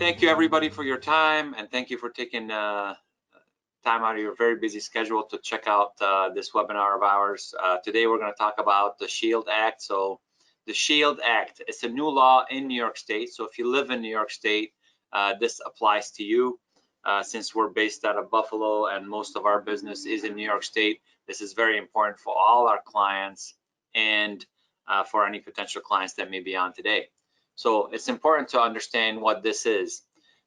Thank you everybody for your time, and thank you for taking time out of your very busy schedule to check out this webinar of ours. Today we're going to talk about the SHIELD Act. So the SHIELD Act, it's a new law in New York State. So if you live in New York State, this applies to you. Since we're based out of Buffalo and most of our business is in New York State, this is very important for all our clients and for any potential clients that may be on today. So it's important to understand what this is.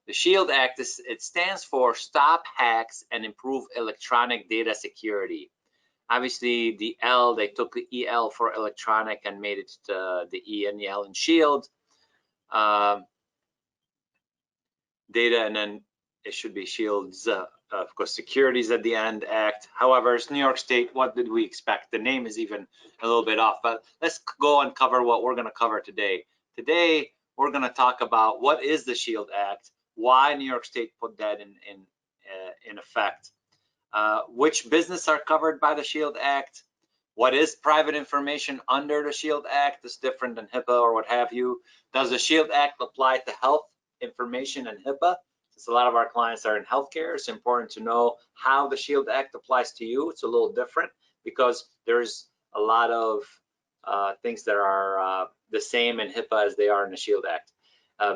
The SHIELD Act, it stands for Stop Hacks and Improve Electronic Data Security. Obviously, the L, they took the EL for electronic and made it the E and the L in SHIELD. Data, and then it should be SHIELD's, of course, securities at the end, Act. However, it's New York State. What did we expect? The name is even a little bit off, but let's go and cover what we're going to cover today. Today, we're going to talk about what is the SHIELD Act, why New York State put that in effect, which business are covered by the SHIELD Act, what is private information under the SHIELD Act, is different than HIPAA or what have you. Does the SHIELD Act apply to health information and HIPAA? Since a lot of our clients are in healthcare, it's important to know how the SHIELD Act applies to you. It's a little different because there's a lot of things that are the same in HIPAA as they are in the SHIELD Act.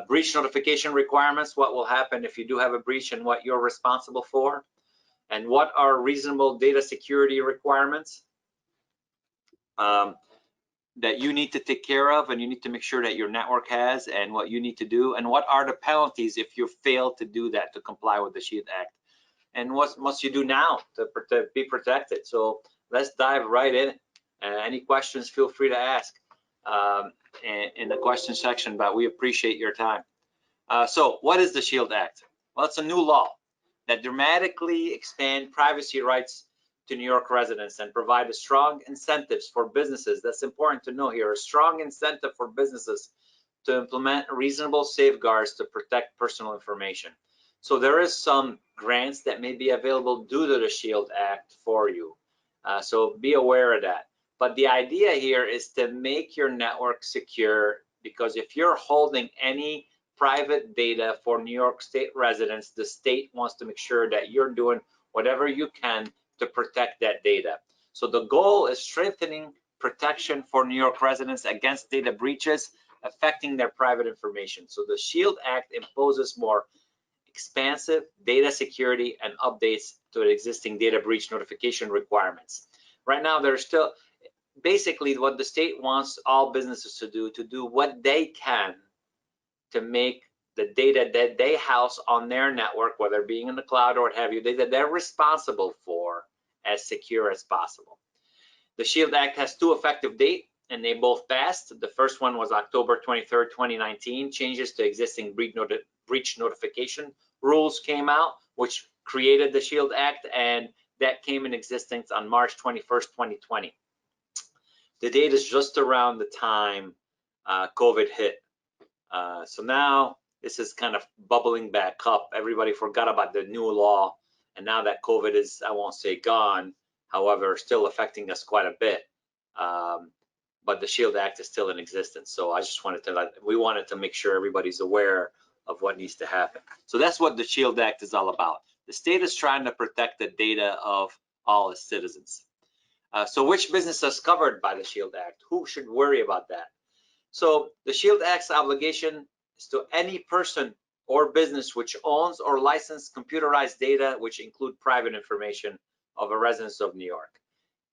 Breach notification requirements, what will happen if you do have a breach and what you're responsible for, and what are reasonable data security requirements that you need to take care of and you need to make sure that your network has, and what you need to do, and what are the penalties if you fail to do that, to comply with the SHIELD Act, and what must you do now to be protected. So let's dive right in. Any questions, feel free to ask in the question section, but we appreciate your time. So what is the SHIELD Act? Well, it's a new law that dramatically expand privacy rights to New York residents and provide a strong incentives for businesses. That's important to know here, a strong incentive for businesses to implement reasonable safeguards to protect personal information. So there is some grants that may be available due to the SHIELD Act for you. So be aware of that. But the idea here is to make your network secure, because if you're holding any private data for New York State residents, the state wants to make sure that you're doing whatever you can to protect that data. So the goal is strengthening protection for New York residents against data breaches affecting their private information. So the SHIELD Act imposes more expansive data security and updates to the existing data breach notification requirements. Right now, there's still basically what the state wants all businesses to do what they can to make the data that they house on their network, whether being in the cloud or what have you, that they're responsible for, as secure as possible. The SHIELD Act has two effective dates, and they both passed. The first one was October 23rd, 2019. Changes to existing breach notification rules came out, which created the SHIELD Act, and that came in existence on March 21st, 2020. The date is just around the time COVID hit. So now this is kind of bubbling back up. Everybody forgot about the new law, and now that COVID is, I won't say gone, however, still affecting us quite a bit. But the SHIELD Act is still in existence. So I just wanted to, we wanted to make sure everybody's aware of what needs to happen. So that's what the SHIELD Act is all about. The state is trying to protect the data of all its citizens. So which business is covered by the SHIELD Act? Who should worry about that? So the SHIELD Act's obligation is to any person or business which owns or licensed computerized data, which include private information of a resident of New York.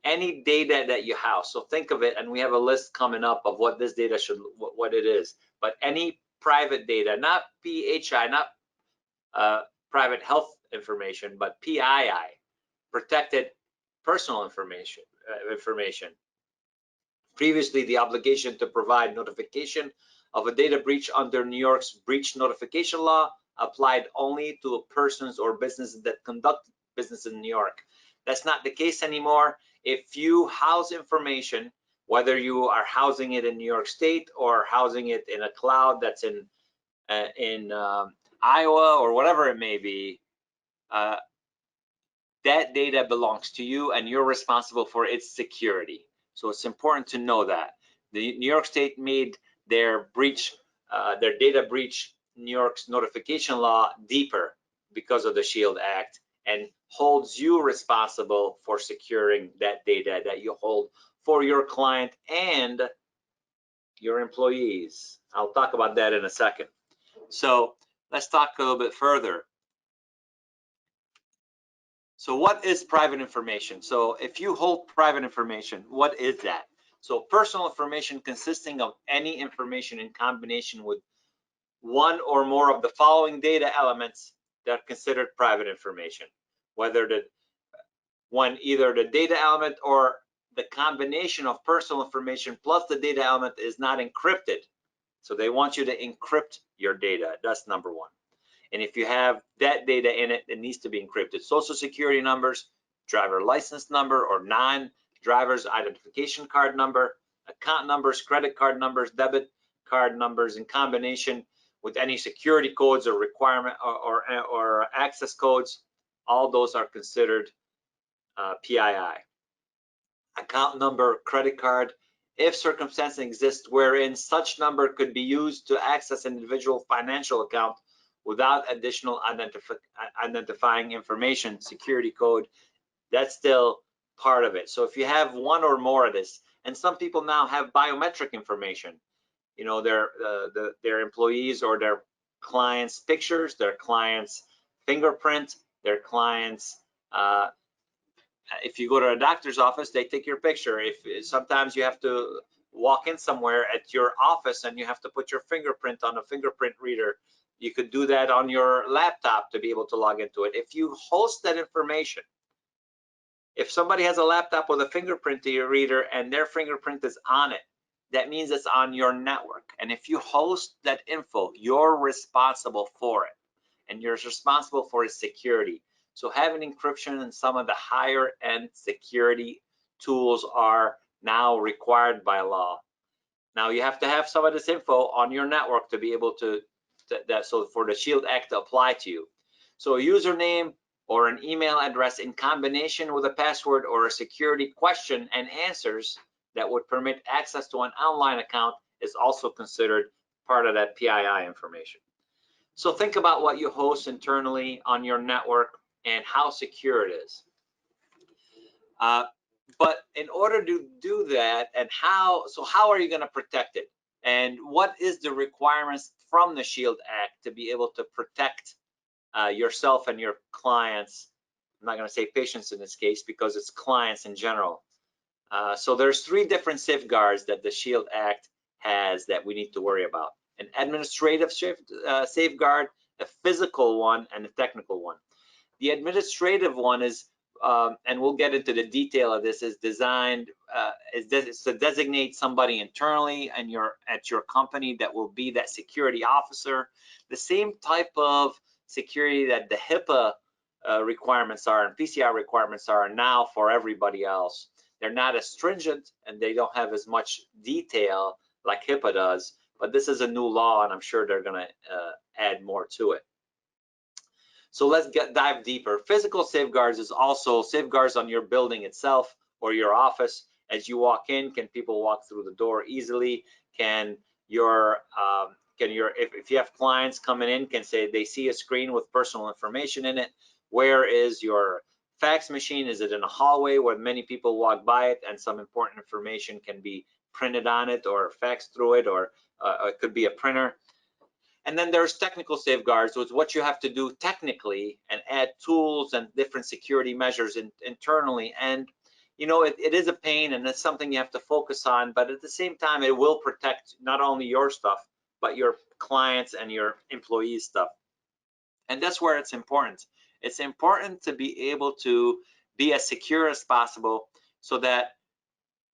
Any data that you house, so think of it, and we have a list coming up of what this data should, what it is, but any private data, not PHI, not private health information, but PII, protected personal information. Previously, the obligation to provide notification of a data breach under New York's breach notification law applied only to persons or businesses that conduct business in New York. That's not the case anymore. If you house information, whether you are housing it in New York State or housing it in a cloud that's in Iowa or whatever it may be, that data belongs to you and you're responsible for its security. So it's important to know that. The New York State made their breach, their data breach New York's notification law deeper because of the SHIELD Act, and holds you responsible for securing that data that you hold for your client and your employees. I'll talk about that in a second. So let's talk a little bit further. So what is private information? So if you hold private information, what is that? So personal information consisting of any information in combination with one or more of the following data elements that are considered private information, when either the data element or the combination of personal information plus the data element is not encrypted. So they want you to encrypt your data. That's number one. And if you have that data in it, it needs to be encrypted. Social security numbers, driver license number or non-driver's identification card number, account numbers, credit card numbers, debit card numbers in combination with any security codes or requirement or access codes, all those are considered PII. Account number, credit card, if circumstances exist wherein such number could be used to access an individual financial account without additional identifying information, security code, that's still part of it. So if you have one or more of this, and some people now have biometric information, you know, their employees or their clients' pictures, their clients' fingerprint, their clients' if you go to a doctor's office, they take your picture. If sometimes you have to walk in somewhere at your office and you have to put your fingerprint on a fingerprint reader, you could do that on your laptop to be able to log into it. If you host that information, if somebody has a laptop with a fingerprint reader and their fingerprint is on it, that means it's on your network. And if you host that info, you're responsible for it, and you're responsible for its security. So having encryption and some of the higher end security tools are now required by law. Now you have to have some of this info on your network to be able to, so for the SHIELD Act to apply to you. So a username or an email address in combination with a password or a security question and answers that would permit access to an online account is also considered part of that PII information. So think about what you host internally on your network and how secure it is. But in order to do that, and how are you going to protect it? And what is the requirements from the SHIELD Act to be able to protect yourself and your clients? I'm not going to say patients in this case because it's clients in general. So there's 3 different safeguards that the SHIELD Act has that we need to worry about: an administrative safeguard, a physical one, and a technical one. The administrative one is, and we'll get into the detail of this, is designed to designate somebody internally and at your company that will be that security officer. The same type of security that the HIPAA requirements are and PCI requirements are now for everybody else. They're not as stringent and they don't have as much detail like HIPAA does, but this is a new law and I'm sure they're going to add more to it. So let's dive deeper. Physical safeguards is also safeguards on your building itself or your office. As you walk in, can people walk through the door easily? If you have clients coming in, can say they see a screen with personal information in it? Where is your fax machine? Is it in a hallway where many people walk by it and some important information can be printed on it or faxed through it, or it could be a printer? And then there's technical safeguards, with what you have to do technically and add tools and different security measures internally. And you know, it is a pain and it's something you have to focus on, but at the same time, it will protect not only your stuff, but your clients and your employees' stuff. And that's where it's important. It's important to be able to be as secure as possible so that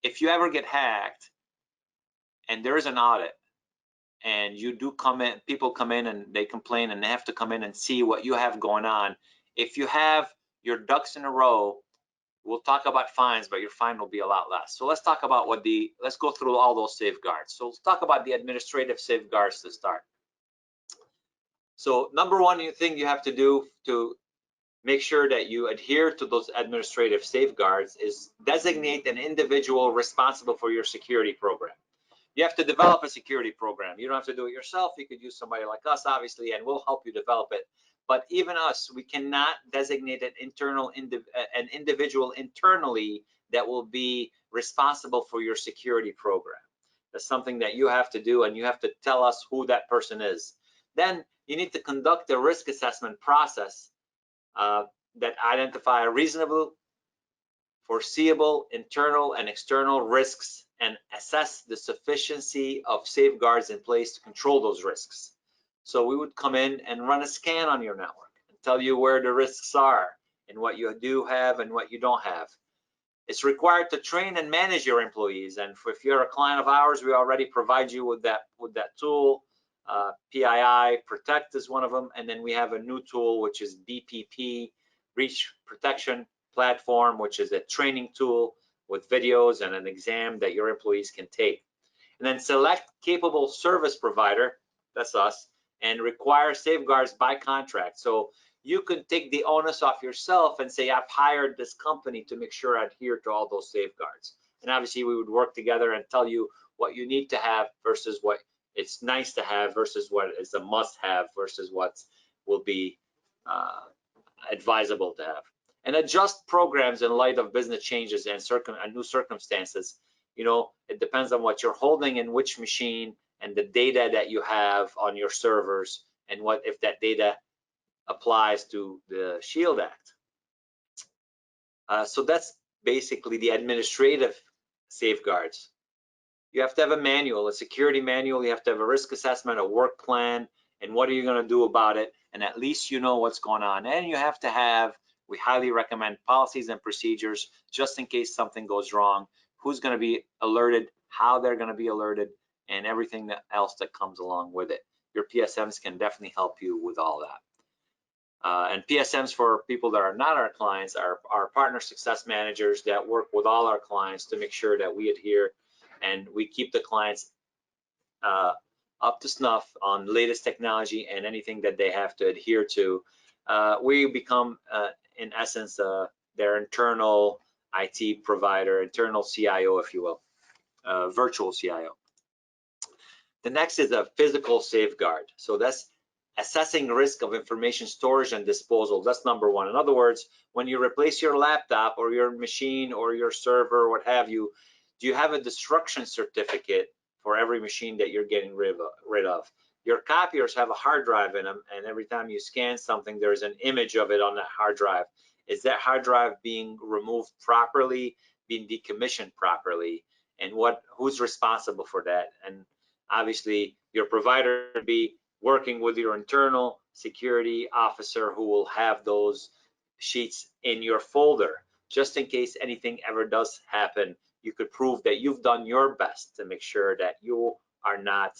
if you ever get hacked and there is an audit, and you do come in, people come in and they complain and they have to come in and see what you have going on. If you have your ducks in a row, we'll talk about fines, but your fine will be a lot less. So let's talk about let's go through all those safeguards. So let's talk about the administrative safeguards to start. So number one thing you have to do to make sure that you adhere to those administrative safeguards is designate an individual responsible for your security program. You have to develop a security program. You don't have to do it yourself. You could use somebody like us, obviously, and we'll help you develop it. But even us, we cannot designate an individual internally that will be responsible for your security program. That's something that you have to do, and you have to tell us who that person is. Then you need to conduct a risk assessment process that identify reasonable, foreseeable internal and external risks and assess the sufficiency of safeguards in place to control those risks. So we would come in and run a scan on your network and tell you where the risks are and what you do have and what you don't have. It's required to train and manage your employees, and if you're a client of ours, we already provide you with that tool. PII Protect is one of them, and then we have a new tool which is BPP, Breach Protection Platform, which is a training tool with videos and an exam that your employees can take. And then select capable service provider, that's us, and require safeguards by contract. So you can take the onus off yourself and say, I've hired this company to make sure I adhere to all those safeguards. And obviously we would work together and tell you what you need to have versus what it's nice to have versus what is a must have versus what will be advisable to have. And adjust programs in light of business changes and new circumstances. You know, it depends on what you're holding in which machine and the data that you have on your servers and what if that data applies to the SHIELD Act. So that's basically the administrative safeguards. You have to have a manual, a security manual. You have to have a risk assessment, a work plan, and what are you going to do about it? And at least you know what's going on. And you have to have, we highly recommend policies and procedures just in case something goes wrong, who's going to be alerted, how they're going to be alerted, and everything else that comes along with it. Your PSMs can definitely help you with all that. And PSMs, for people that are not our clients, are our partner success managers that work with all our clients to make sure that we adhere and we keep the clients up to snuff on latest technology and anything that they have to adhere to. We become, in essence, their internal IT provider, internal CIO, if you will, virtual CIO. The next is a physical safeguard. So that's assessing risk of information storage and disposal. That's number one. In other words, when you replace your laptop or your machine or your server or what have you, do you have a destruction certificate for every machine that you're getting rid of? Your copiers have a hard drive in them, and every time you scan something, there's an image of it on that hard drive. Is that hard drive being removed properly, being decommissioned properly, and who's responsible for that? And obviously, your provider would be working with your internal security officer who will have those sheets in your folder, just in case anything ever does happen. You could prove that you've done your best to make sure that you are not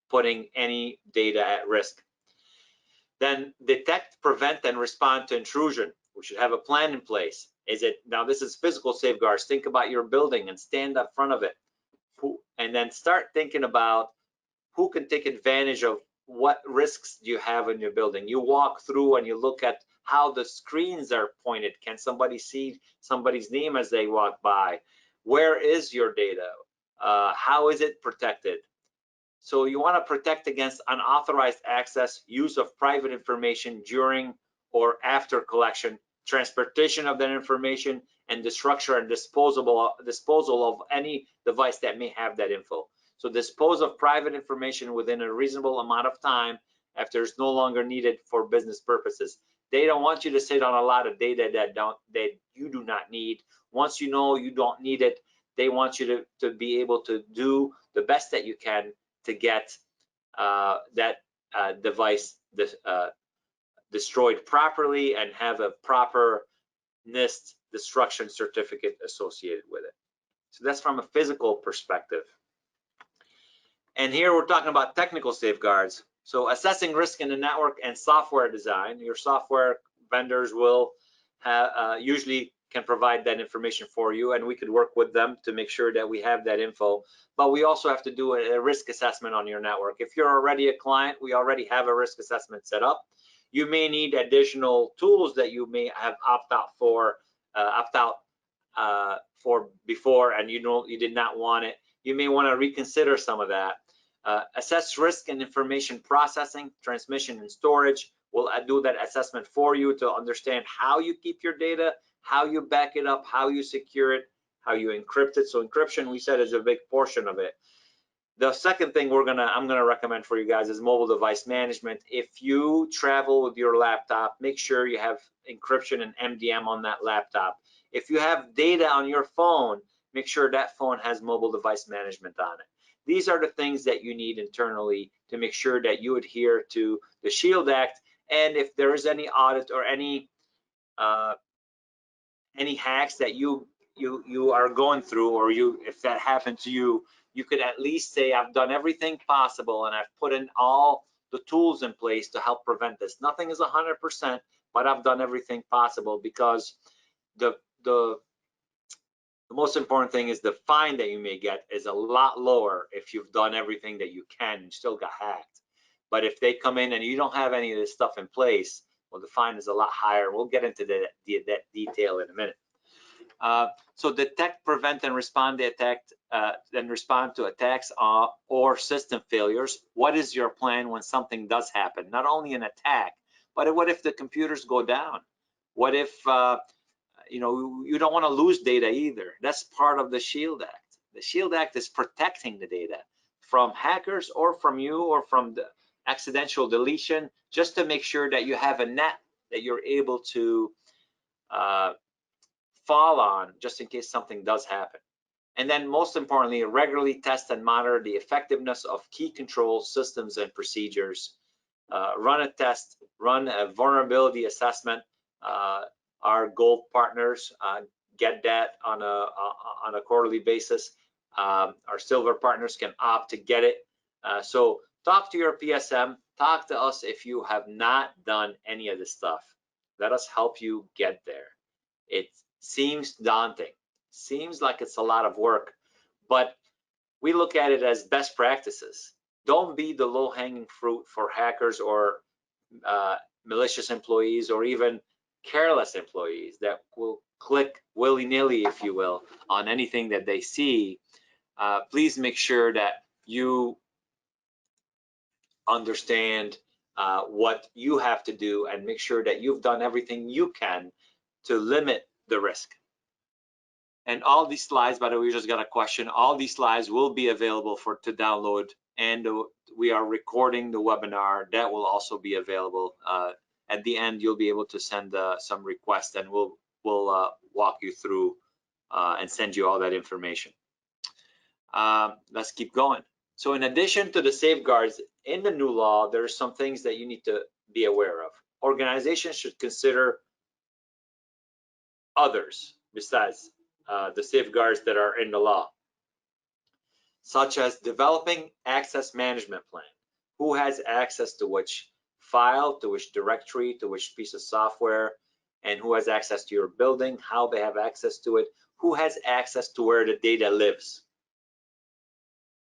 putting any data at risk. Then detect, prevent, and respond to intrusion. We should have a plan in place. Now this is physical safeguards. Think about your building and stand up front of it. And then start thinking about who can take advantage of what risks do you have in your building. You walk through and you look at how the screens are pointed. Can somebody see somebody's name as they walk by? Where is your data? How is it protected? So you want to protect against unauthorized access, use of private information during or after collection, transportation of that information, and destruction and disposal of any device that may have that info. So dispose of private information within a reasonable amount of time after it's no longer needed for business purposes. They don't want you to sit on a lot of data that you do not need. Once you know you don't need it, they want you to be able to do the best that you can to get that device destroyed properly and have a proper NIST destruction certificate associated with it. So that's from a physical perspective. And here we're talking about technical safeguards. So assessing risk in the network and software design. Your software vendors will have, usually can provide that information for you, and we could work with them to make sure that we have that info. But we also have to do a risk assessment on your network. If you're already a client, we already have a risk assessment set up. You may need additional tools that you may have opt out for before, and you did not want it. you may want to reconsider some of that. Assess risk and information processing, transmission, and storage. We'll do that assessment for you to understand how you keep your data, how you back it up, how you secure it, how you encrypt it. So encryption, we said, is a big portion of it. The second thing I'm gonna recommend for you guys is mobile device management. If you travel with your laptop, make sure you have encryption and MDM on that laptop. If you have data on your phone, make sure that phone has mobile device management on it. These are the things that you need internally to make sure that you adhere to the SHIELD Act. And if there is any audit or any hacks that you are going through, or if that happened to you, you could at least say, I've done everything possible and I've put in all the tools in place to help prevent this. Nothing is 100%, but I've done everything possible, because the most important thing is the fine that you may get is a lot lower if you've done everything that you can and still got hacked. But if they come in and you don't have any of this stuff in place, well, the fine is a lot higher. We'll get into that detail in a minute. So detect, prevent, and respond to attacks or system failures. What is your plan when something does happen? Not only an attack, but what if the computers go down? What if you don't want to lose data either? That's part of the SHIELD Act. The SHIELD Act is protecting the data from hackers or from you or from the accidental deletion, just to make sure that you have a net that you're able to fall on just in case something does happen. And then most importantly, regularly test and monitor the effectiveness of key control systems and procedures. Run a test, run a vulnerability assessment. Our gold partners get that on a quarterly basis. Our silver partners can opt to get it. So talk to your PSM, talk to us if you have not done any of this stuff. Let us help you get there. It seems daunting, seems like it's a lot of work, but we look at it as best practices. Don't be the low-hanging fruit for hackers or malicious employees, or even careless employees that will click willy-nilly, if you will, on anything that they see. Please make sure that you understand what you have to do, and make sure that you've done everything you can to limit the risk. And all these slides, by the way, we just got a question. All these slides will be available to download, and we are recording the webinar. That will also be available. At the end, you'll be able to send some requests, and we'll walk you through and send you all that information. Let's keep going. So in addition to the safeguards in the new law, there are some things that you need to be aware of. Organizations should consider others besides the safeguards that are in the law, such as developing access management plan. Who has access to which file, to which directory, to which piece of software, and who has access to your building, how they have access to it, who has access to where the data lives.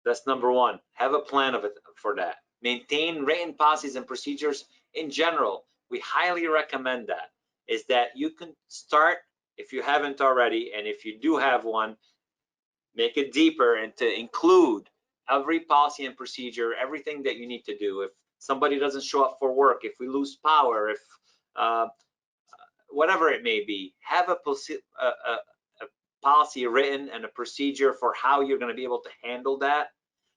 That's number one. Have a plan for that. Maintain written policies and procedures. In general, we highly recommend that, is that you can start, if you haven't already, and if you do have one, make it deeper and to include every policy and procedure, everything that you need to do. If somebody doesn't show up for work, if we lose power, if whatever it may be, have a policy written and a procedure for how you're going to be able to handle that.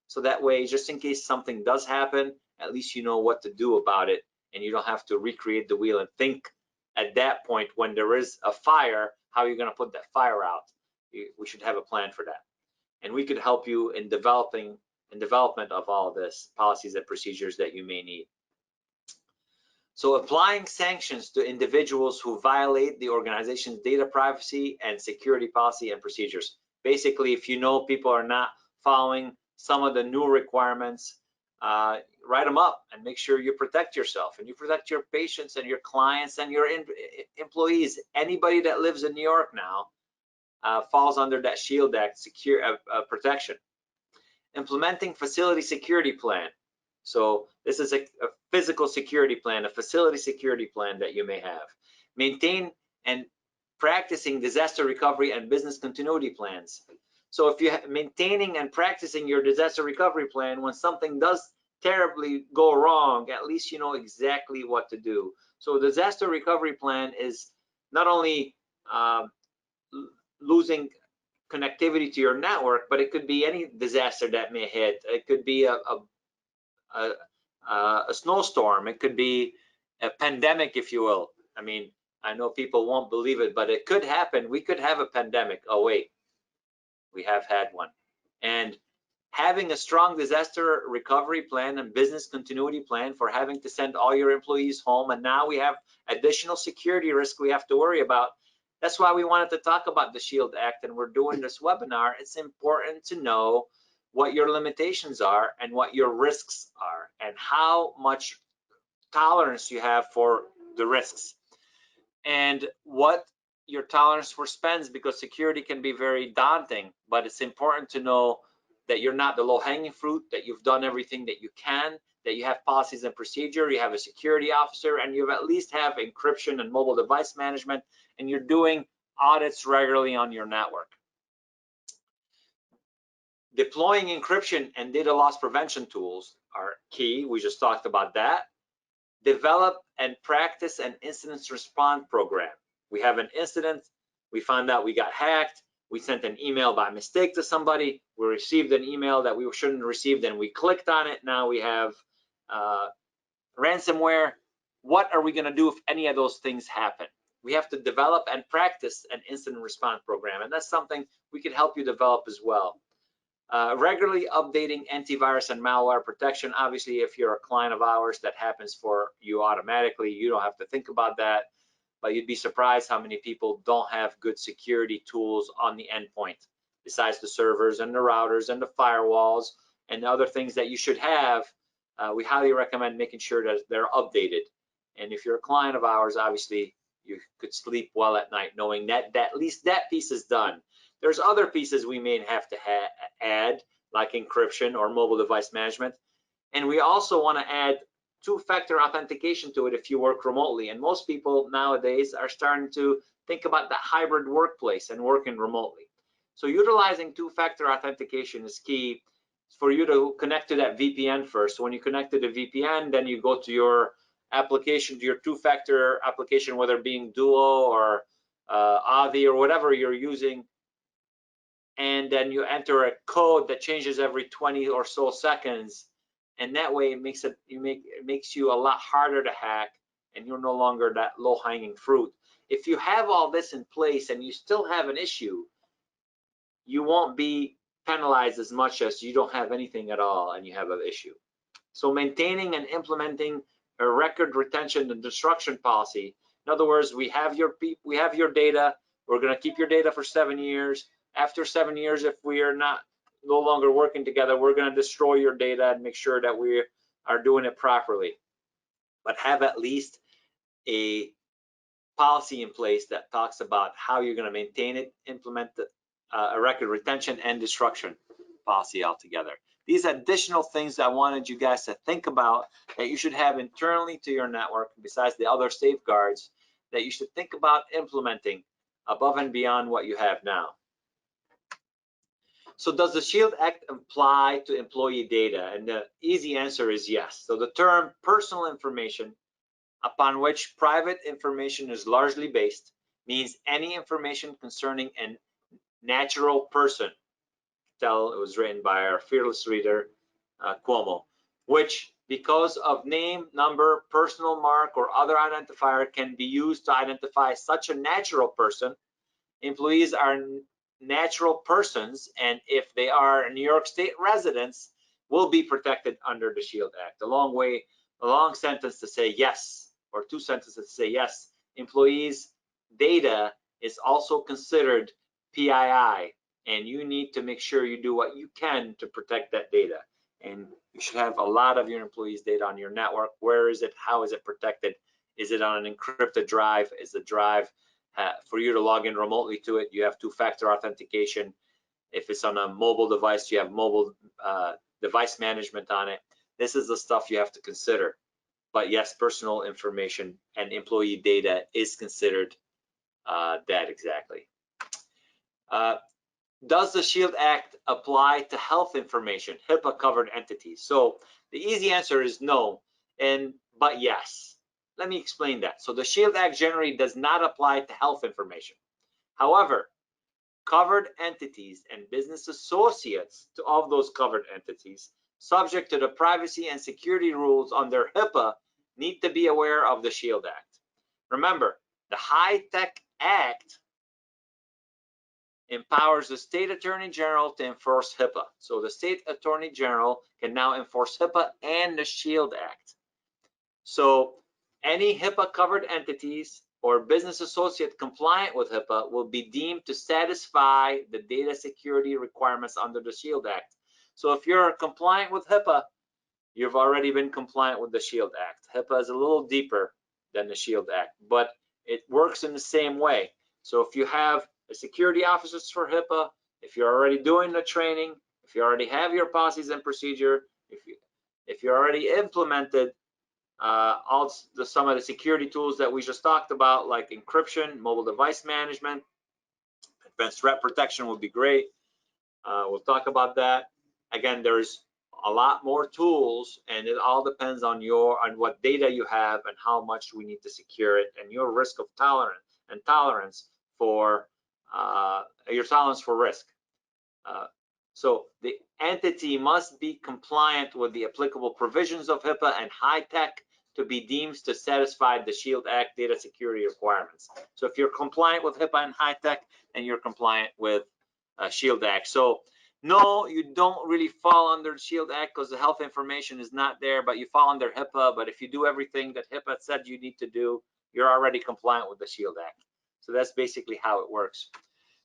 So that way, just in case something does happen, at least you know what to do about it, and you don't have to recreate the wheel and think at that point when there is a fire, how you're going to put that fire out. We should have a plan for that. And we could help you in development of all of this, policies and procedures that you may need. So applying sanctions to individuals who violate the organization's data privacy and security policy and procedures. Basically, if you know people are not following some of the new requirements, write them up and make sure you protect yourself and you protect your patients and your clients and your employees. Anybody that lives in New York now falls under that SHIELD Act protection. Implementing facility security plan. So this is a physical security plan, a facility security plan that you may have. Maintain and practicing disaster recovery and business continuity plans. So if you're maintaining and practicing your disaster recovery plan, when something does terribly go wrong, at least you know exactly what to do. So disaster recovery plan is not only losing connectivity to your network, but it could be any disaster that may hit. It could be a snowstorm. It could be a pandemic, if you will. I mean, I know people won't believe it, but it could happen. We could have a pandemic. Oh, wait, we have had one. And having a strong disaster recovery plan and business continuity plan for having to send all your employees home, and now we have additional security risk we have to worry about. That's why we wanted to talk about the SHIELD Act, and we're doing this webinar. It's important to know what your limitations are and what your risks are and how much tolerance you have for the risks and what your tolerance for spends, because security can be very daunting, but it's important to know that you're not the low-hanging fruit, that you've done everything that you can, that you have policies and procedure, you have a security officer, and you at least have encryption and mobile device management, and you're doing audits regularly on your network. Deploying encryption and data loss prevention tools are key. We just talked about that. Develop and practice an incident response program. We have an incident, we found out we got hacked, we sent an email by mistake to somebody, we received an email that we shouldn't have received and we clicked on it, now we have ransomware. What are we gonna do if any of those things happen? We have to develop and practice an incident response program, and that's something we could help you develop as well. Regularly updating antivirus and malware protection. Obviously, if you're a client of ours, that happens for you automatically. You don't have to think about that, but you'd be surprised how many people don't have good security tools on the endpoint, besides the servers and the routers and the firewalls and the other things that you should have. We highly recommend making sure that they're updated. And if you're a client of ours, obviously, you could sleep well at night knowing that at least that piece is done. There's other pieces we may have to add, like encryption or mobile device management. And we also want to add two-factor authentication to it if you work remotely. And most people nowadays are starting to think about that hybrid workplace and working remotely. So utilizing two-factor authentication is key for you to connect to that VPN first. So when you connect to the VPN, then you go to your application, to your two-factor application, whether it being Duo or Avi or whatever you're using, and then you enter a code that changes every 20 or so seconds, and that way it makes you a lot harder to hack, and you're no longer that low-hanging fruit. If you have all this in place and you still have an issue, you won't be penalized as much as you don't have anything at all and you have an issue. So maintaining and implementing a record retention and destruction policy. In other words, we have your data. We're going to keep your data for 7 years. After 7 years, if we are no longer working together, we're going to destroy your data and make sure that we are doing it properly. But have at least a policy in place that talks about how you're going to maintain it, implement a record retention and destruction policy altogether. These additional things I wanted you guys to think about that you should have internally to your network, besides the other safeguards, that you should think about implementing above and beyond what you have now. So does the SHIELD Act apply to employee data? And the easy answer is yes. So the term personal information, upon which private information is largely based, means any information concerning a natural person. It was written by our fearless reader, Cuomo, which, because of name, number, personal mark, or other identifier, can be used to identify such a natural person. Employees are natural persons, and if they are New York State residents, will be protected under the SHIELD Act. A long sentence to say yes, or two sentences to say yes. Employees' data is also considered PII, and you need to make sure you do what you can to protect that data. And you should have a lot of your employees' data on your network. Where is it? How is it protected? Is it on an encrypted drive? Is the drive for you to log in remotely to it? You have two-factor authentication. If it's on a mobile device, you have mobile device management on it. This is the stuff you have to consider. But yes, personal information and employee data is considered that exactly. does the SHIELD Act apply to health information, HIPAA covered entities? So the easy answer is no, but yes. Let me explain that. So the SHIELD Act generally does not apply to health information. However, covered entities and business associates of those covered entities, subject to the privacy and security rules under HIPAA, need to be aware of the SHIELD Act. Remember, the HITECH Act empowers the state attorney general to enforce HIPAA. So the state attorney general can now enforce HIPAA and the SHIELD Act. So any HIPAA covered entities or business associate compliant with HIPAA will be deemed to satisfy the data security requirements under the SHIELD Act. So if you're compliant with HIPAA, you've already been compliant with the SHIELD Act. HIPAA is a little deeper than the SHIELD Act, but it works in the same way. So if you have the security officers for HIPAA, if you're already doing the training, if you already have your policies and procedure, if you already implemented some of the security tools that we just talked about, like encryption, mobile device management, advanced threat protection would be great. We'll talk about that. Again, there's a lot more tools, and it all depends on what data you have and how much we need to secure it, and your risk of tolerance for your tolerance for risk. So the entity must be compliant with the applicable provisions of HIPAA and HITECH to be deemed to satisfy the SHIELD Act data security requirements. So if you're compliant with HIPAA and HITECH, then you're compliant with SHIELD Act. So no, you don't really fall under the SHIELD Act because the health information is not there, but you fall under HIPAA. But if you do everything that HIPAA said you need to do, you're already compliant with the SHIELD Act. So that's basically how it works.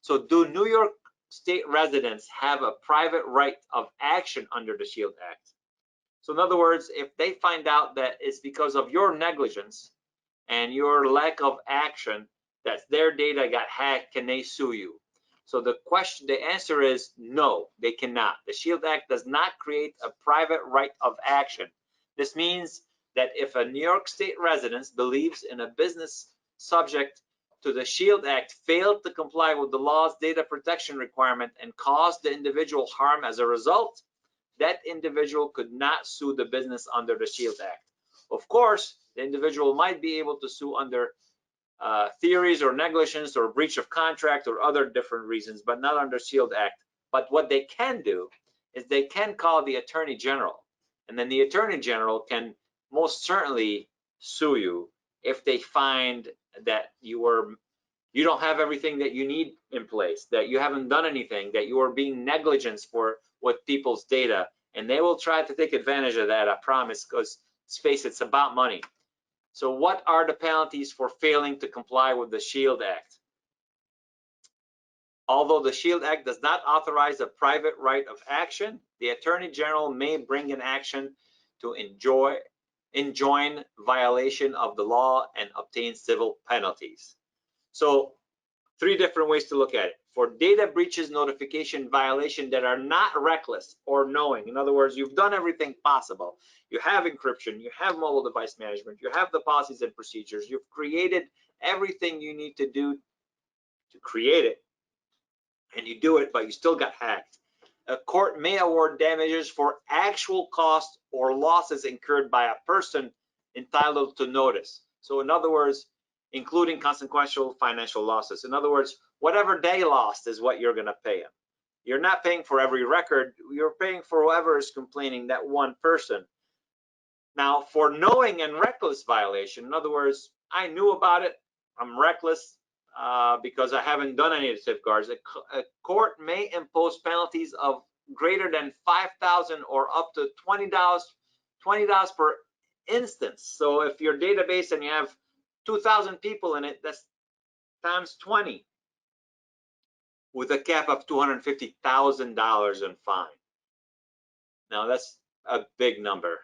So do New York State residents have a private right of action under the SHIELD Act? So in other words, if they find out that it's because of your negligence and your lack of action that their data got hacked, can they sue you? So the answer is no, they cannot. The SHIELD Act does not create a private right of action. This means that if a New York State resident believes in a business subject to the SHIELD Act failed to comply with the law's data protection requirement and caused the individual harm as a result, that individual could not sue the business under the SHIELD Act. Of course, the individual might be able to sue under theories or negligence or breach of contract or other different reasons, but not under SHIELD Act. But what they can do is they can call the Attorney General, and then the Attorney General can most certainly sue you if they find that you don't have everything that you need in place, that you haven't done anything, that you are being negligent for with people's data, and they will try to take advantage of that, I promise, because let's face it, it's about money. So what are the penalties for failing to comply with the SHIELD Act? Although the SHIELD Act does not authorize a private right of action, the Attorney General may bring an action to enjoin violation of the law and obtain civil penalties. So 3 different ways to look at it. For data breaches notification violation that are not reckless or knowing, in other words, you've done everything possible. You have encryption, you have mobile device management, you have the policies and procedures, you've created everything you need to do to create it, and you do it, but you still got hacked. A court may award damages for actual costs or losses incurred by a person entitled to notice. So in other words, including consequential financial losses. In other words, whatever they lost is what you're going to pay them. You're not paying for every record. You're paying for whoever is complaining, that one person. Now, for knowing and reckless violation, in other words, I knew about it, I'm reckless because I haven't done any of the safeguards. A court may impose penalties of greater than $5,000 or up to $20 per instance. So if your database and you have 2,000 people in it, that's times 20, with a cap of $250,000 in fine. Now that's a big number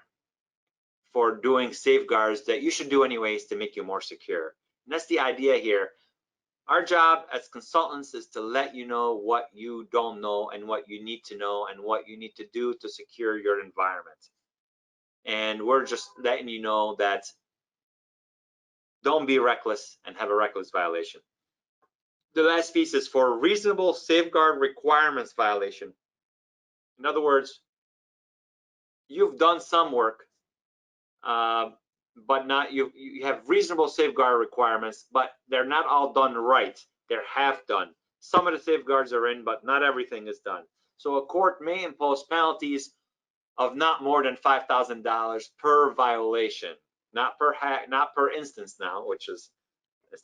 for doing safeguards that you should do anyways to make you more secure. And that's the idea here. Our job as consultants is to let you know what you don't know and what you need to know and what you need to do to secure your environment. And we're just letting you know that don't be reckless and have a reckless violation. the last piece is for reasonable safeguard requirements violation. In other words, you've done some work, but not you have reasonable safeguard requirements, but they're not all done right. They're half done. Some of the safeguards are in, but not everything is done. So a court may impose penalties of not more than $5,000 per violation, not per instance now, which is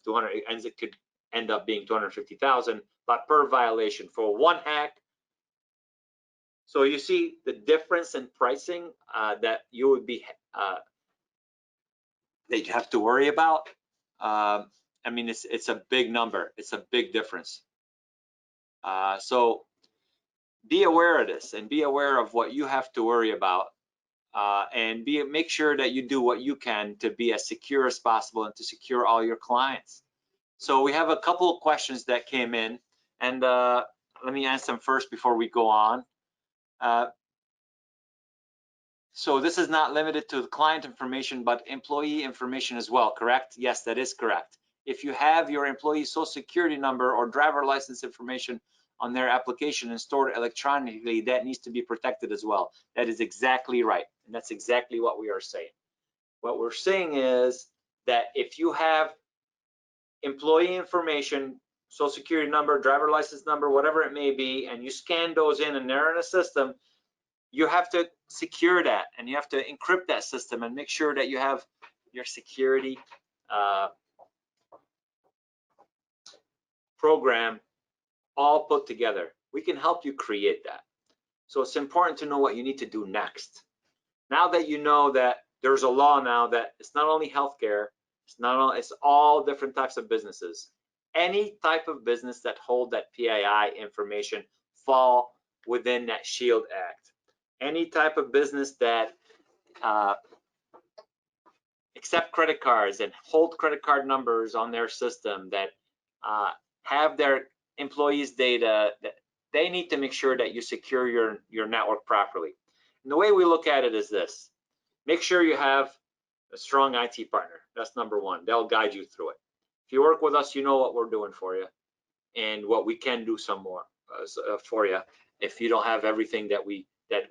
200, and it could end up being 250,000, but per violation for one hack. So you see the difference in pricing that you would be that you have to worry about. I mean, it's a big number. It's a big difference. So be aware of this and be aware of what you have to worry about, and make sure that you do what you can to be as secure as possible and to secure all your clients. So we have a couple of questions that came in, and let me answer them first before we go on. So this is not limited to the client information, but employee information as well, correct? Yes, that is correct. If you have your employee social security number or driver license information on their application and stored electronically, that needs to be protected as well. That is exactly right, and that's exactly what we are saying. What we're saying is that if you have employee information, social security number, driver license number, whatever it may be, and you scan those in and they're in a system, you have to secure that, and you have to encrypt that system and make sure that you have your security program all put together. We can help you create that. So it's important to know what you need to do next. Now that you know that there's a law now that it's not only healthcare, it's all different types of businesses. Any type of business that hold that PII information fall within that SHIELD Act. Any type of business that accept credit cards and hold credit card numbers on their system, that have their employees' data, that they need to make sure that you secure your network properly. And the way we look at it is this: make sure you have a strong IT partner. That's number one. They'll guide you through it. If you work with us, you know what we're doing for you and what we can do some more for you. If you don't have everything that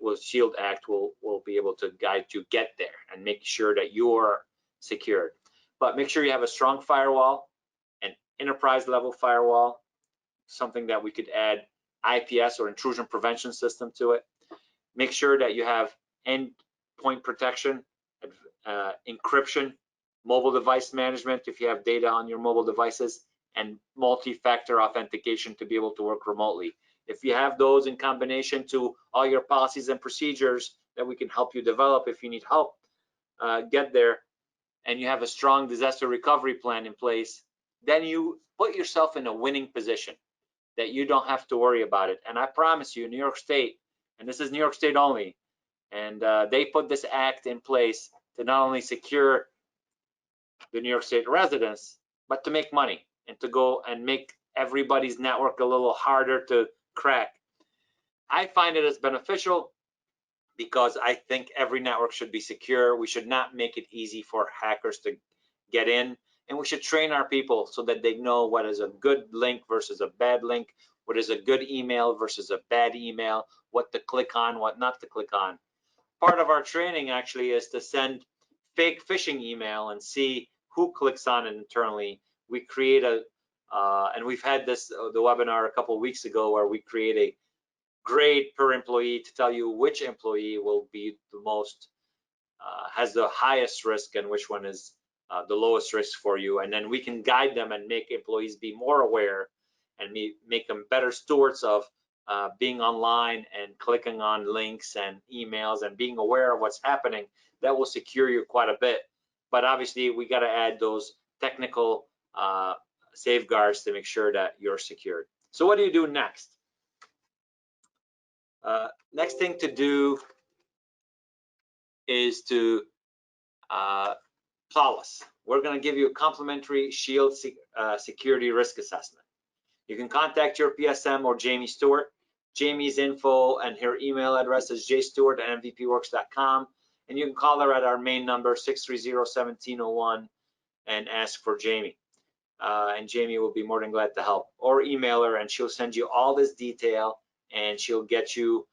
will SHIELD Act, will be able to guide you get there and make sure that you're secured. But make sure you have a strong firewall, an enterprise level firewall, something that we could add IPS or intrusion prevention system to it. Make sure that you have endpoint protection, encryption, mobile device management if you have data on your mobile devices, and multi-factor authentication to be able to work remotely. If you have those in combination to all your policies and procedures that we can help you develop if you need help get there, and you have a strong disaster recovery plan in place, then you put yourself in a winning position that you don't have to worry about it. And I promise you, New York State, and this is New York State only, and they put this act in place to not only secure the New York State residents, but to make money and to go and make everybody's network a little harder to crack. I find it as beneficial because I think every network should be secure. We should not make it easy for hackers to get in, and we should train our people so that they know what is a good link versus a bad link, what is a good email versus a bad email, what to click on, what not to click on. Part of our training actually is to send fake phishing email and see who clicks on it internally. We create and we've had the webinar a couple of weeks ago where we create a grade per employee to tell you which employee will be the most, has the highest risk and which one is the lowest risk for you. And then we can guide them and make employees be more aware and make them better stewards of being online and clicking on links and emails and being aware of what's happening. That will secure you quite a bit. But obviously, we got to add those technical safeguards to make sure that you're secured. So what do you do next? Next thing to do is to call us. We're going to give you a complimentary SHIELD security risk assessment. You can contact your PSM or Jamie Stewart. Jamie's info and her email address is jstewart@mvpworks.com, and you can call her at our main number 630-1701 and ask for Jamie. and Jamie will be more than glad to help. Or email her and she'll send you all this detail and she'll get you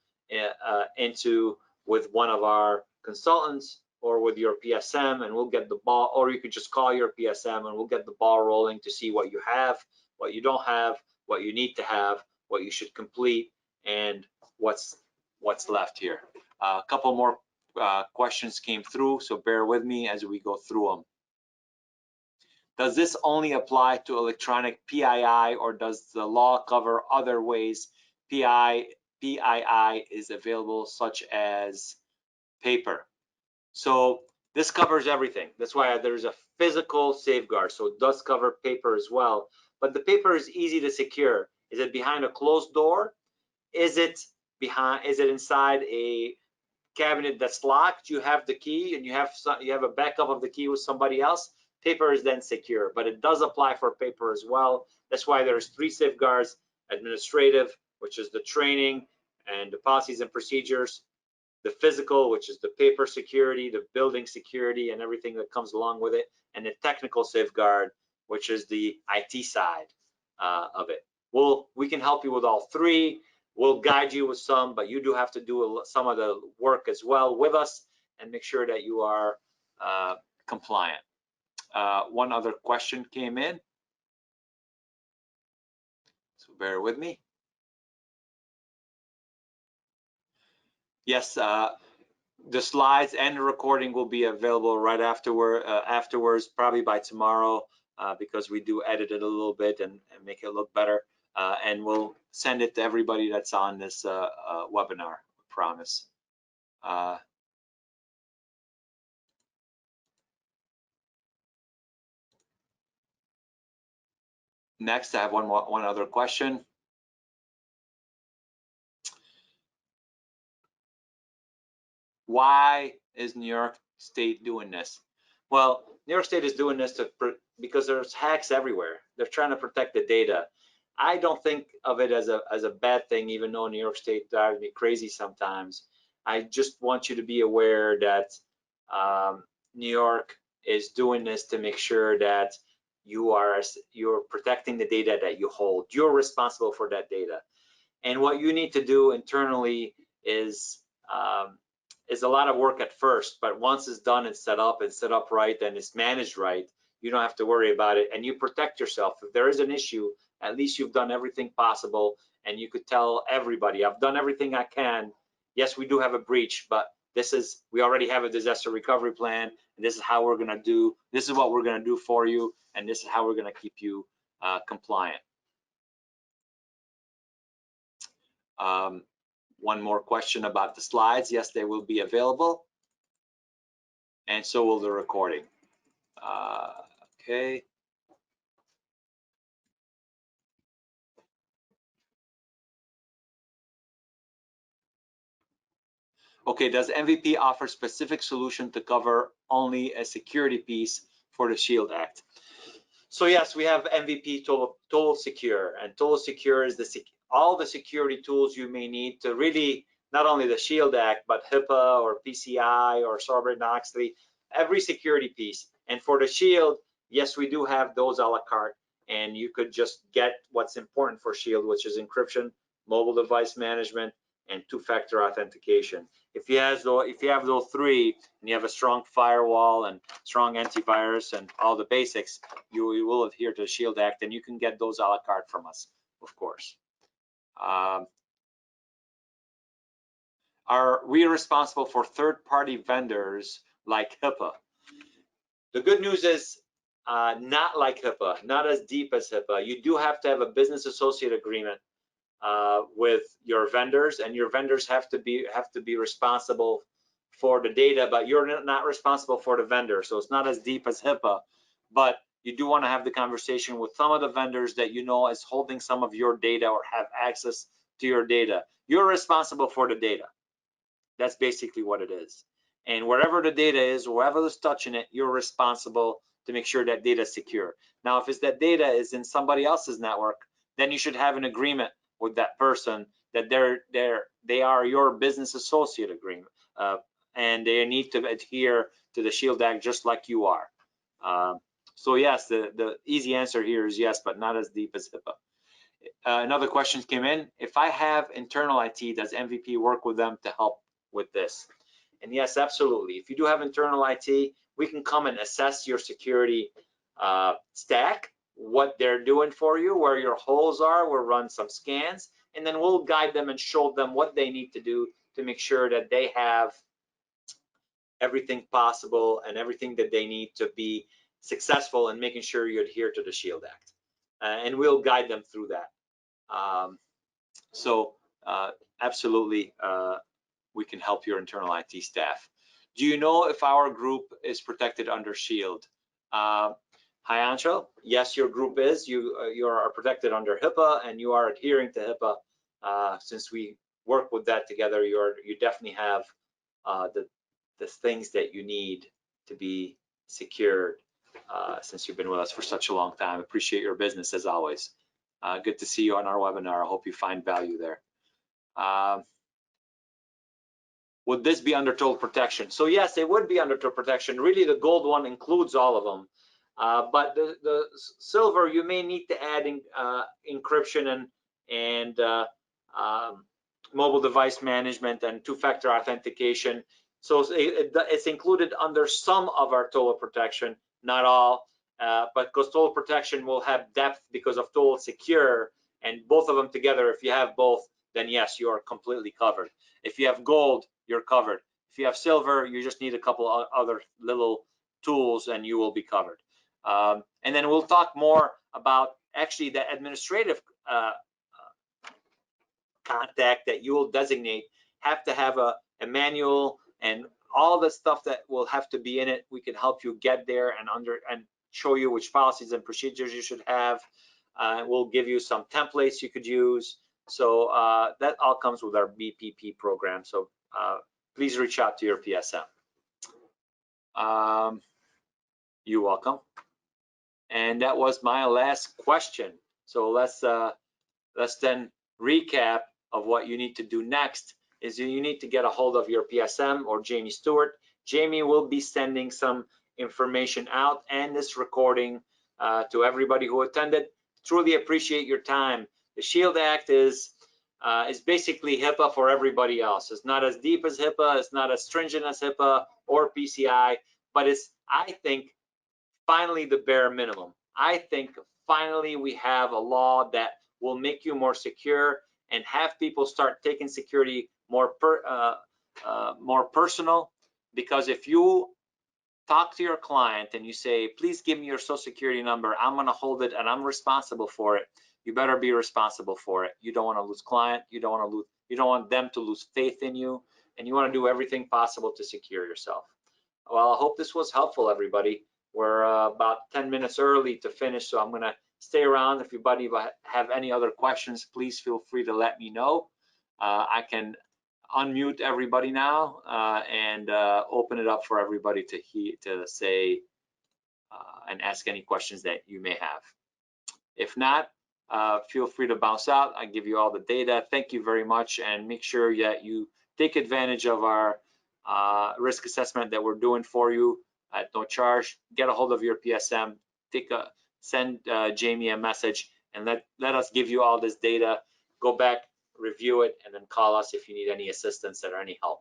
into with one of our consultants or with your PSM, and we'll get the ball, or you could just call your PSM and we'll get the ball rolling to see what you have, what you don't have, what you need to have, what you should complete, and what's left here. A couple more questions came through, so bear with me as we go through them. Does this only apply to electronic PII, or does the law cover other ways PII is available, such as paper? So this covers everything. That's why there's a physical safeguard. So it does cover paper as well. But the paper is easy to secure. Is it behind a closed door? Is it inside a cabinet that's locked? You have the key and you have a backup of the key with somebody else. Paper is then secure, but it does apply for paper as well. That's why there's 3 safeguards: administrative, which is the training and the policies and procedures; the physical, which is the paper security, the building security, and everything that comes along with it; and the technical safeguard, which is the IT side of it. We can help you with all 3. We'll guide you with some, but you do have to do some of the work as well with us and make sure that you are compliant. One other question came in, so bear with me. Yes, the slides and the recording will be available right afterwards, probably by tomorrow, because we do edit it a little bit and make it look better. And we'll send it to everybody that's on this webinar, I promise. Next, I have one other question. Why is New York State doing this? Well, New York State is doing this because there's hacks everywhere. They're trying to protect the data. I don't think of it as a bad thing, even though New York State drives me crazy sometimes. I just want you to be aware that New York is doing this to make sure that you're protecting the data that you hold. You're responsible for that data. And what you need to do internally is a lot of work at first, but once it's done and set up right, and it's managed right, you don't have to worry about it, and you protect yourself. If there is an issue, at least you've done everything possible, and you could tell everybody, I've done everything I can. Yes, we do have a breach, but we already have a disaster recovery plan, and this is how we're gonna do, this is what we're gonna do for you, and this is how we're gonna keep you compliant. One more question about the slides. Yes, they will be available, and so will the recording. Okay. Okay, does MVP offer specific solution to cover only a security piece for the SHIELD Act? So yes, we have MVP Total Secure, and Total Secure is all the security tools you may need to really, not only the SHIELD Act, but HIPAA or PCI or Sarbanes-Oxley, every security piece. And for the SHIELD, yes, we do have those a la carte, and you could just get what's important for SHIELD, which is encryption, mobile device management, and 2-factor authentication. If you have those 3, and you have a strong firewall and strong antivirus and all the basics, you will adhere to the SHIELD Act, and you can get those a la carte from us, of course. Are we responsible for third-party vendors like HIPAA? The good news is not like HIPAA, not as deep as HIPAA. You do have to have a business associate agreement with your vendors, and your vendors have to be responsible for the data, but you're not responsible for the vendor. So it's not as deep as HIPAA, but you do want to have the conversation with some of the vendors that you know is holding some of your data or have access to your data. You're responsible for the data. That's basically what it is. And wherever the data is, wherever is touching it, you're responsible to make sure that data is secure. Now, if that data is in somebody else's network, then you should have an agreement with that person that they are your business associate agreement, and they need to adhere to the SHIELD Act just like you are. So yes, the easy answer here is yes, but not as deep as HIPAA. Another question came in. If I have internal IT, does MVP work with them to help with this? And yes, absolutely. If you do have internal IT, we can come and assess your security stack, what they're doing for you, where your holes are. We'll run some scans, and then we'll guide them and show them what they need to do to make sure that they have everything possible and everything that they need to be successful in making sure you adhere to the SHIELD Act. And we'll guide them through that. So absolutely, we can help your internal IT staff. Do you know if our group is protected under SHIELD? Hi, Anshul. Yes, your group is. You are protected under HIPAA, and you are adhering to HIPAA. Since we work with that together, you definitely have the things that you need to be secured. Since you've been with us for such a long time, appreciate your business as always. Good to see you on our webinar. I hope you find value there. Would this be under total protection? So yes, it would be under total protection. Really, the gold one includes all of them. But the silver, you may need to add encryption and mobile device management and two-factor authentication. So it's included under some of our total protection, not all. But because total protection will have depth because of total secure, and both of them together, if you have both, then yes, you are completely covered. If you have gold, you're covered. If you have silver, you just need a couple other little tools and you will be covered. And then we'll talk more about actually the administrative contact that you will designate have to have a manual and all the stuff that will have to be in it. We can help you get there and show you which policies and procedures you should have. We'll give you some templates you could use. So that all comes with our BPP program. So please reach out to your PSM. You're welcome. And that was my last question. So let's then recap of what you need to do next. Is you need to get a hold of your PSM or Jamie Stewart. Jamie will be sending some information out and this recording to everybody who attended. Truly appreciate your time. The SHIELD Act is basically HIPAA for everybody else. It's not as deep as HIPAA, it's not as stringent as HIPAA or PCI, but it's, I think, finally the bare minimum. I think finally we have a law that will make you more secure and have people start taking security more personal. Because if you talk to your client and you say, please give me your social security number, I'm going to hold it and I'm responsible for it, you better be responsible for it. You don't want to lose client, you don't want them to lose faith in you, and you want to do everything possible to secure yourself. Well, I hope this was helpful, everybody. We're about 10 minutes early to finish, so I'm going to stay around. If anybody have any other questions, please feel free to let me know. I can unmute everybody now and open it up for everybody to say and ask any questions that you may have. If not, feel free to bounce out. I give you all the data. Thank you very much, and make sure that you take advantage of our risk assessment that we're doing for you at no charge. Get a hold of your PSM, send Jamie a message, and let us give you all this data. Go back, review it, and then call us if you need any assistance or any help.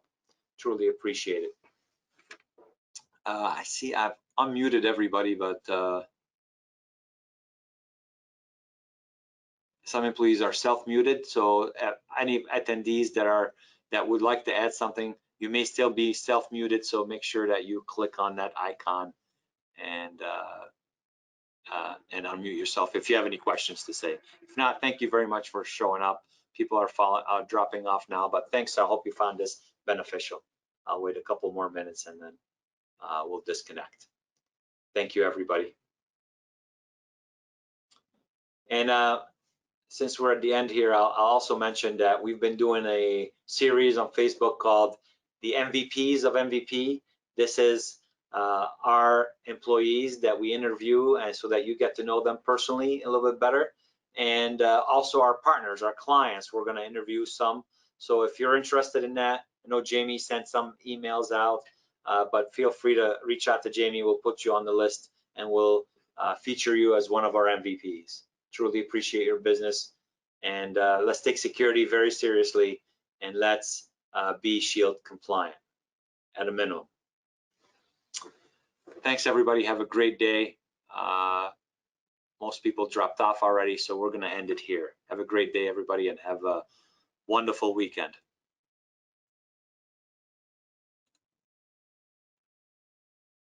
Truly appreciate it. I see I've unmuted everybody, but some employees are self-muted. So any attendees that would like to add something, you may still be self-muted. So make sure that you click on that icon and unmute yourself if you have any questions to say. If not, thank you very much for showing up. People are dropping off now, but thanks. I hope you found this beneficial. I'll wait a couple more minutes and then we'll disconnect. Thank you, everybody. And since we're at the end here, I'll also mention that we've been doing a series on Facebook called the MVPs of MVP. This is our employees that we interview, and so that you get to know them personally a little bit better. And also our partners, our clients, we're going to interview some. So if you're interested in that, I know Jamie sent some emails out, but feel free to reach out to Jamie. We'll put you on the list and we'll feature you as one of our MVPs. Truly appreciate your business, and let's take security very seriously, and let's be Shield compliant at a minimum. Thanks everybody, have a great day. Most people dropped off already, so we're gonna end it here. Have a great day everybody, and have a wonderful weekend.